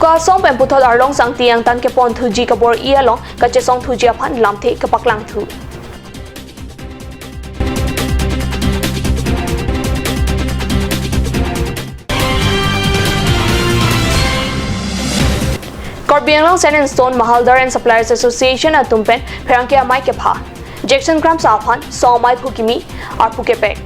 Usuka song pen puthot arlong sang tiang tan ke pon thuji kabor ia long kache song thuji aphan lamthe kapaklang thu. Korbianglong Sand and Stone Mahaldar and Suppliers Association at Tumpen Perangkia Mai Kepha Jackson Cram Saphan Song Mai Pukimi or Pukepek.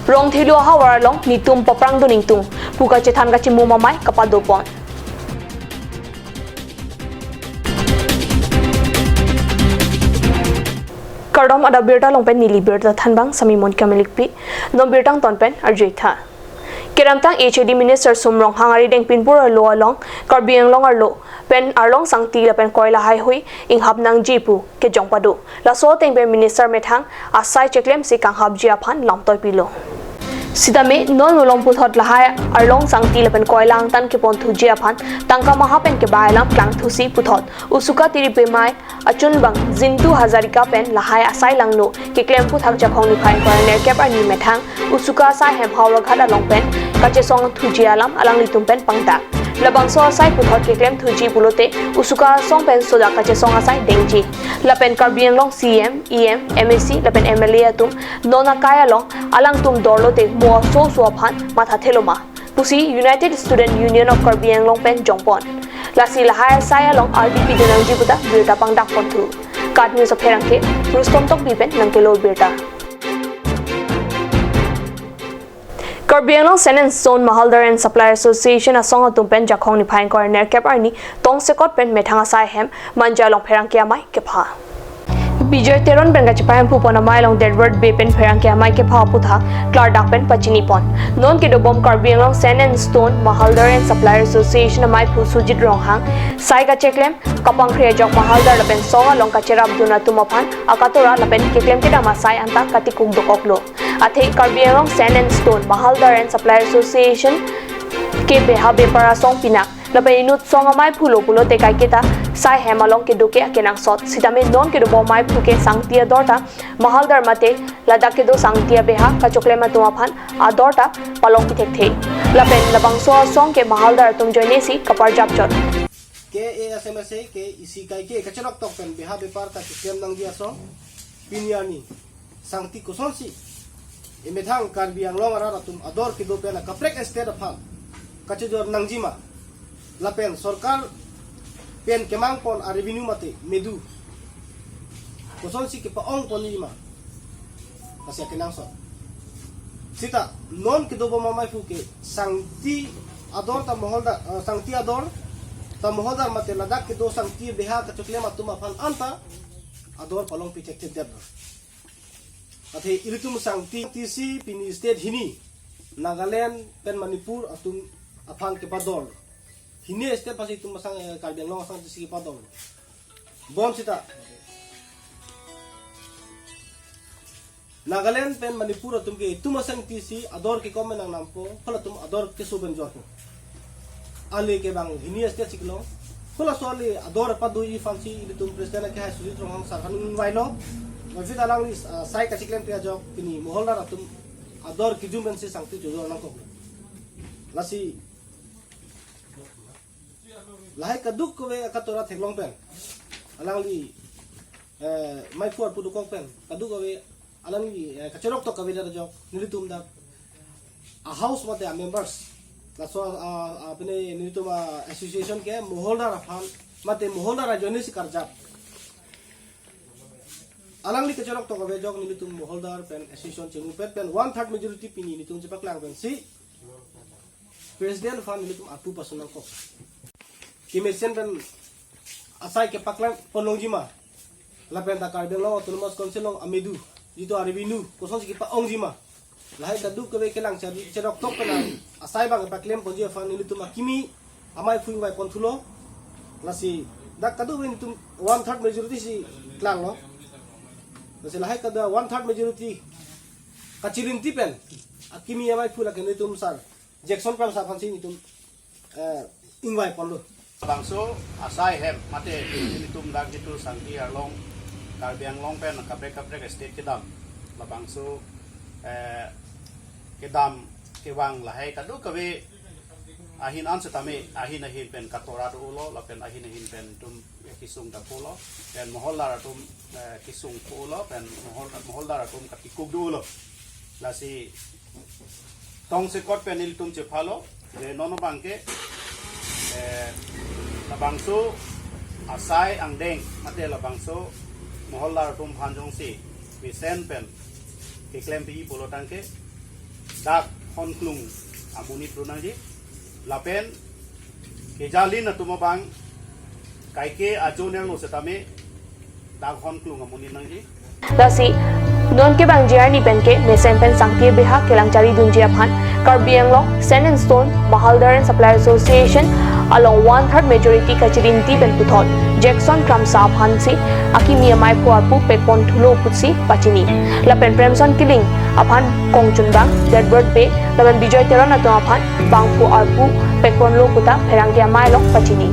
Rong Thilu Hawaralong Nitum Paprang Duningtung Puka Chetan Gachimuma Mai Kapadopon. Kardom ada birta longpen nili birta thanbang samimon kamilikpi non birtang tonpen arjeitha keramtang HAD Minister Sumrong hangari deng pinpur lo along Karbiang long arlo pen arlong sangti la pen koila hai hui ing habnang jipu ke jongpadu la so teng be Minister methang asai cheklem si kang hab jia phan lamtoi pilo Sidame non mulong puthot lahai arlong sangti lapen koilang tan ke pon thu jia phan tangka mahapen ke bailam klang thusi puthot usuka tiripe mai achun bang jintu hazarika pen lahai asai langno ke klem puthak jakhong ni phai corner cap ani methang usuka sai hem hawra khada long pen kache song thu jia lam alang li tum pen pangta labang so sai puthot ke klem thu ji bulote usuka song pen soda kache song asai dengji lapen Karbiang long CM EM MAC lapen MLA atum nona kaya long alang tum dorlote mo so phan matha theloma pusi United Student Union of Karbiang long pen jongpon lasi lahai saya long RDP denangji buta birta pangdak ponthu card news of herangke rustom tok bipen nangkelo birta Karbiang long Sand and Stone Mahaldar and Supplier Association asong atum pen jakhong ni phain corner cap arni tong sekot pen methanga sai hem manja long pherangkia mai kepha Bijoy Teron ben gachipayan pupon amay long Deadward Bay pen pherangkia mai kepha putha clardak pen pachini pon non ke dobom Karbiang long Sand and Stone Mahaldar and Supplier Association amay phu sujit ronghang sai ga cheklem kapang khre jok Mahaldar lapen songa long kachera abduna tumaphan akatora lapen keklem ke dama sai anta katikuk dokoklo athe Karbiang long Sand and Stone Mahaldar and Supplier Association ke beha be para song pinak lapen inut song amay phulo pulo te kai kita sai hemalong ke doke akenang sot sidame non ke do bomai phuke sangtia dorta Mahaldar mate ladak ke do sangtia beha ka choklema tumaphan adorta palong pitek the lapen labang so song ke Mahaldar tum joine si kapar japchot ke ASMSA ke isi kai ke kachanok tok pen beha bepar ta kem nang dia song pinyani sangti kosonsi imethang Karbiang long ara tum ador ke do pena kaprek estate afan kachejor nangjima lapen sarkar pen kemang pon a revenue mate medu kosonsi ke paong ponima kasya kenang so sita non ke do bomai fuke sangti ador ta Mahaldar sangti ador ta Mahaldar mate ladak ke do sangti beha ka choklema tuma fan anta ador palong pichek te deb athe ilitum sangti TC pini state hini Nagaland pen Manipur atum afan ke pador hini state pasi tum masang Karbiang long asang TC ke pador bom sita Nagaland pen Manipur atum ke tumasang TC ador ke komen nang nampo phalatum ador ke suben jor ale ke bang hini state siklo phula soli ador padu I fansi ilitum president ke hai sujit rohang sarhan wailo Mafit alang sai ka siklem tia jok pini Mahaldar atum ador kijum ben se sangti jojo nang ko lasi lahai kaduk ko we akatora thenglong pen alang li mai fuar pudu kong pen kaduk ko we alang li kacharok to ka we da jok nilitum da a house mate a members la so apne nilitum association ke Mahaldar afan mate Mahaldar joine si karjap alang li kacharok to kabe jok nilitum Mahaldar pen association chengu pen 1/3 majority pini nitum jepak lang pen si president fan nilitum 2% nang ko kimesen pen asai ke paklang ponongjima la pen ta Karbiang long autonomous council long amedu jito revenue kosong si pa ongjima lahai kadu kabe kelang cherok tok pen asai bang paklem ponji fan nilitum akimi amai fui wai konthulo lasi dak kadu nilitum 1/3 majority si klang lo Nasi lahai kada 1/3 majority kacirinti pen akimi amai phula ke nitum sar Jackson pram sa fansi nitum ingwai ponlo bangso asai hem mate nitum dak itu sangti along Karbiang long pen kaprek state kedam labangso kedam kewang lahai kadu kawe ahin an setame ahin pen katora do ulo lapen ahin pen tum kisung da pulo dan moholdar tum kisung pulo pen moholdar tum katikuk do ulo lasi tong sekot pen il tum chepalo je nono bangke labangso asai angdeng mate labangso moholdar tum hanjong si visen pen kiklem pi pulo tangke dak honklung amuni prunaji lapen kejalin atumabang kaike ajonel no setame dak honklung amuni nangji lasi non ke bang jarni benke mesen pen sangke beha kelang cari dunjia phan Karbianglong Sand and Stone Mahaldar and Supply Association along 1/3 majority kachirinti pen puthot Jackson Kramsa phansi akimi amai puarpu pekpon thulo putsi pachini lapen premson killing aphan kongchunbang deadbird pe lapen bijoy teron ato aphan bangpu arpu pekpon lo puta pherangya mai long pachini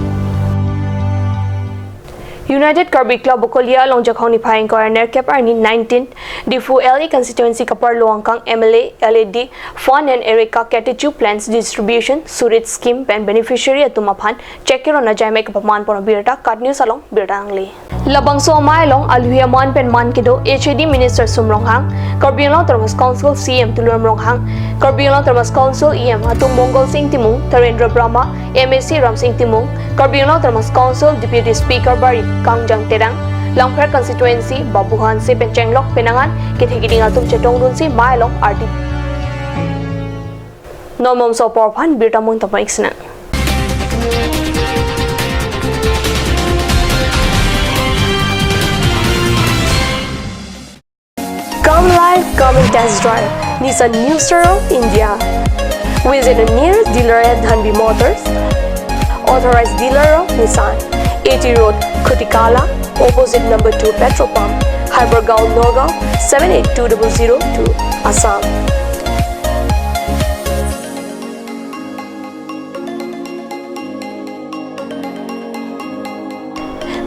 United Karbi Club Bukolia long jakhoni phaing coroner keparni 19 Difu LA Constituency kapar loangkang MLA LED Fund and Erika Katichu Plans Distribution Surit Scheme pen beneficiary atumaphan chekero na jaime kapaman pon birta cut news along birtangli Labangso amai long alhuya man pen man kido HAD Minister Sumronghang Karbianglong Thermos Council CM Tulurmronghang Karbianglong Thermos Council EM Hatung Mongol Singh Timung Tarendra Brahma MSC Ram Singh Timung Karbianglong Thermos Council Deputy Speaker Bari Kangjang Terang Langphar Constituency Babuhan se Penchenglok Penangan Kithigiding atum chetong dun si Mailong RD Nomom so porphan birtamung tapa iksna Come live, come and test drive Nissan New Star India. Visit a nearest dealer at Dhanbi Motors, authorized dealer of Nissan, 80 Road, Kutikala, opposite number 2 petrol pump, Hypergaon, Nagaon, 782002, Assam.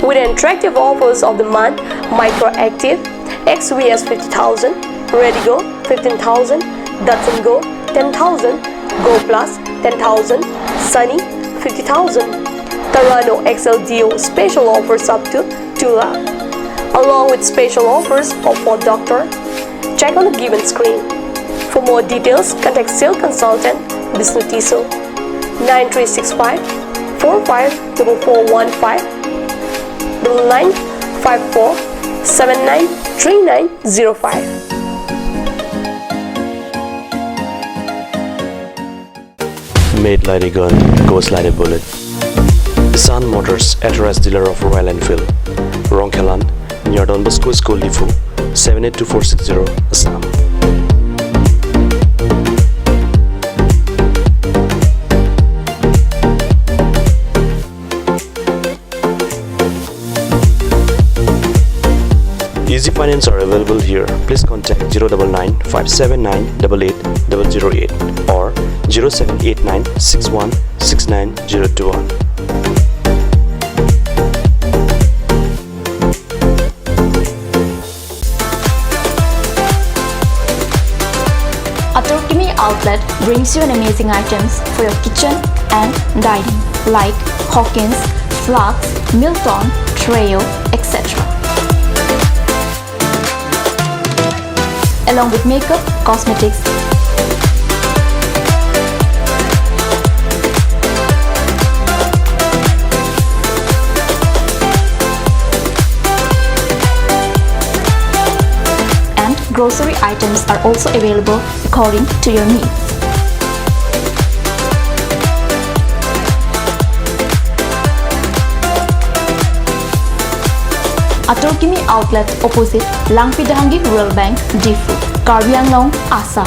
With attractive offers of the month, Microactive, XVS 50,000, Redigo 15,000, Datsun Go 10,000, Go Plus 10,000, Sunny 50,000, Tarano XLDO special offers up to 2 lakh, along with special offers of Ford Doctor. Check on the given screen. For more details, contact Sales Consultant Bisnutiso 9365 454415 954 793905. Made like a gun, goes like a bullet. Sun Motors, authorized dealer of Royal Enfield, Rongkelan, near Don Bosco School Lifu, 782460, Assam. Easy finance are available here. Please contact 099 579 88008 or 0789 61 69021. Atokimi Outlet brings you an amazing items for your kitchen and dining like Hawkins, Flax, Milton, Treo, etc. Along with makeup, cosmetics, and grocery items are also available according to your needs. Atokimi Outlet opposite Langpidahangi Rural Bank, Difu, Karbi Anglong, Assam.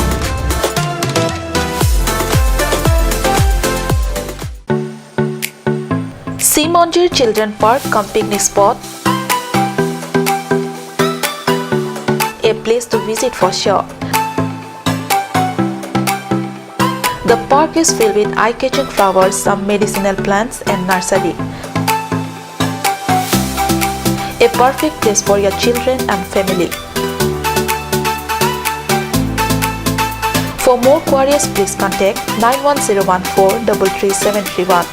Simonjir Children Park cum picnic spot, a place to visit for sure. The park is filled with eye-catching flowers, some medicinal plants and nursery. A perfect place for your children and family. For more queries, please contact 91014 33731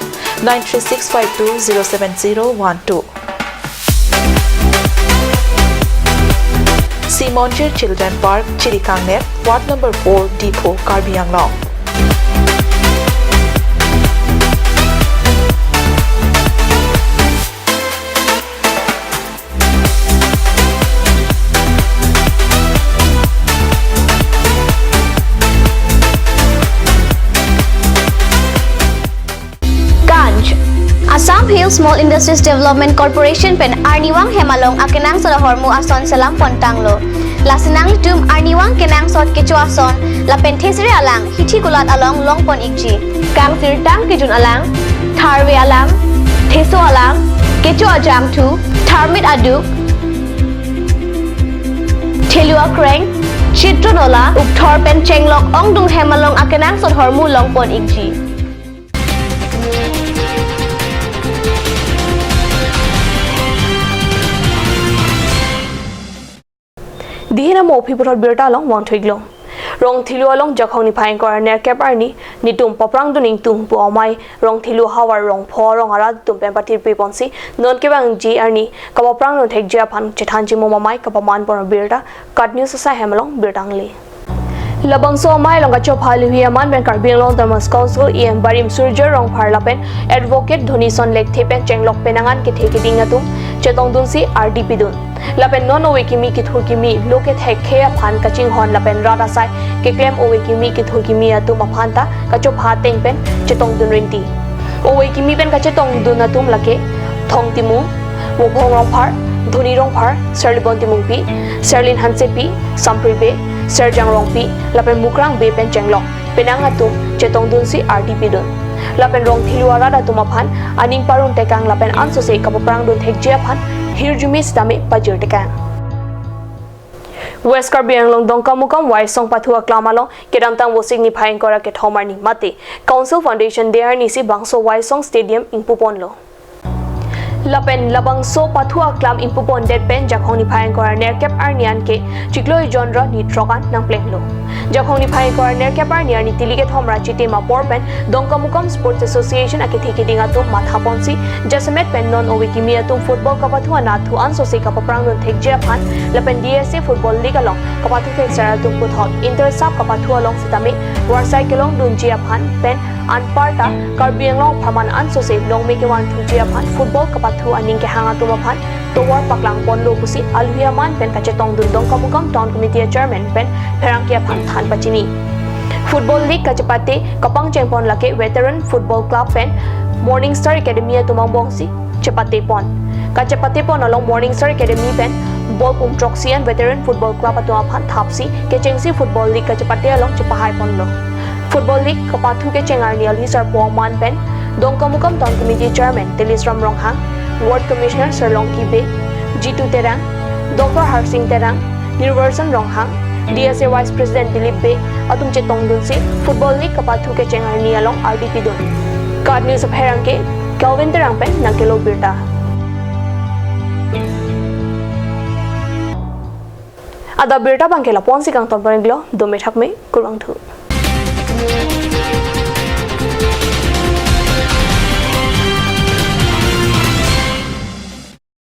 93652 07012. Simonjir Children Park, Chirikangnet, Ward number 4, Depot, Karbi Anglong. Assam Hill Small Industries Development Corporation pen Arniwang Hemalong akenang sa hormu ason salam pontanglo. Lasinang litum Arniwang kenang sot kecu ason la penthesire alang hithi gulat along longpon ikji. Kang tirtang kijun alang, tharwe alang, theso alang, kecu ajam tu, tharmit aduk, thelua kreng, chitronola, ukthor pen chenglok ongdung Hemalong akenang sot hormu longpon ikji. Dihina mo pipurot birta long wang thiglo rong thilu along jakhong ni phaing kor ner keparni nitum paprang duning tum pu amai rong thilu hawar rong pho rong ara tum pen patir pi ponsi non ke bang ji arni ka paprang non thek ja phan chethan ji mo mamai ka paman por birta kat news sa hemalong birtangli labang so mai long gacho phali hi aman ben Karbi Anglong Dharmas Council em barim surger rong parlapen advocate dhonison lek thepen chenglok penangan ke theki dingatum chetong dun si RDP dun lapen non owe kimi ki thur kimi loke thek kheya phan kaching hon lapen rada sai ke claim owe kimi ki thur kimi atum aphanta kacho pha teng pen chetong dun rinti owe kimi pen kache tong dun atum lake thong timu wo phong rong phar dhoni rong phar serlibon timung pi serlin hanse pi sampri be serjang rong pi lapen mukrang be pen chenglok penang atum chetong dun si RDP dun lapen rong thiluara da tumaphan aning parun tekang lapen anso se kapaprang dun thek jia phan hirjumi stame pajir tekang West Karbi Anglong dongkamukam wai song pathua klamalong kedamtang wosing ni phaing kora ke thomar ni mate Council Foundation there ni si bangso wai song stadium ingpupon lo lapen labang so pathua klam impupon det pen jakhong ni phaing kora ner kep arnian ke chikloi genre ni trokan nang pleng lo jakhong ni phaing kora ner kep arnian ni tilige thomra chite ma por pen dongkamukam Sports Association ake theki dinga to matha ponsi jasamet pen non owe kimi atum football ka pathua na thu an so se ka paprang non thek je phan lapen DSA football league along ka pathu thek sara tum puthot inter sub ka pathua long sitame war cyclone dun je phan pen anparta Karbi Anglong phaman an so se long me ke wan thu je phan football ka thu aning ke hanga tu maphan towar paklang ponlo pusi alhuya man pen kachetong dun dongkamukam town committee chairman pen pherangkia phan than pachini football league kachapate kapang chengpon lake veteran football club pen Morning Star Academy tumang bongsi chapate pon kachapate pon along Morning Star Academy pen ball pum troxian veteran football club atuma phan thapsi kechengsi football league kachapate along chapahai ponlo football league kapathu ke chengarni alhisar poman pen dongkamukam town committee chairman Telisram Ronghang Ward Commissioner Serlong Kibe, G2 Terang, Dr. Harsing Terang, Nirversan Ronghang, DSA Vice President Dilip Be, atum chetong dun si Football League kapathu ke chengar ni along RDP dun. Card News of Herang ke Calvin Terang pen nangkelo birta. Ada birta bangkela ponsi kang ton paneglo, dome thakme kurang thu.